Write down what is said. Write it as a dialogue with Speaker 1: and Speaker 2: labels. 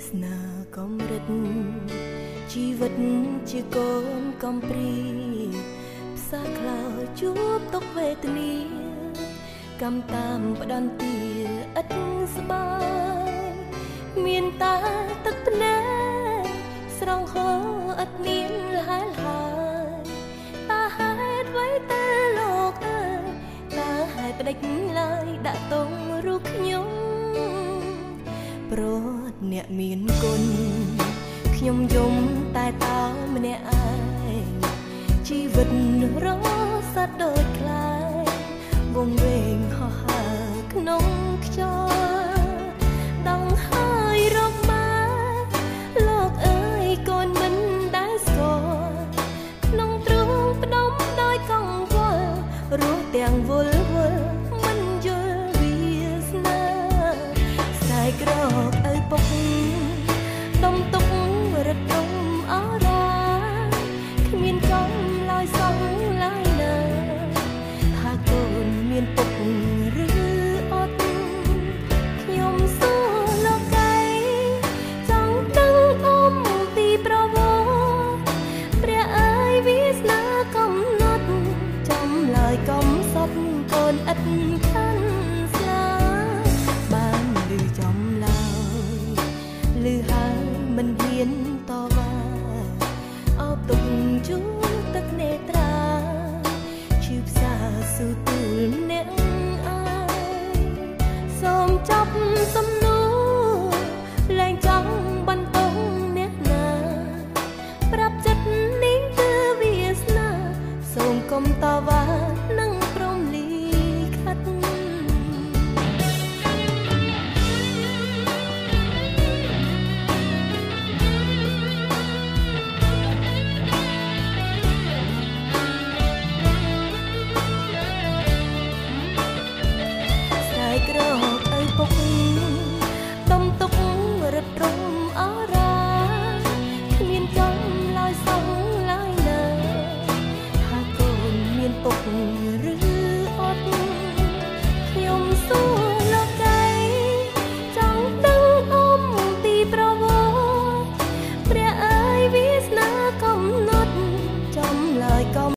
Speaker 1: ស្នាកំរិតជីវិតជាកូនកំព្រាផ្សារខ្លោចជួបទុកវេទនាកម្មតាមផ្ដន្ទាឥតស្បាយមានតាទឹកភ្នែកស្រងហូរឥតមានលហែលហើយតាហេតុអ្វីទៅលោកអើយតាហេតុផ្ដេចឡើយដាក់ទងរូបខ្ញុំព្រោះអ្នកមានគុណខ្ញុំយំតែតើម្នាក់ឯងជីវិតរសត់ដូចខ្លែងវងវែងហោះហើរក្នុងខ្យល់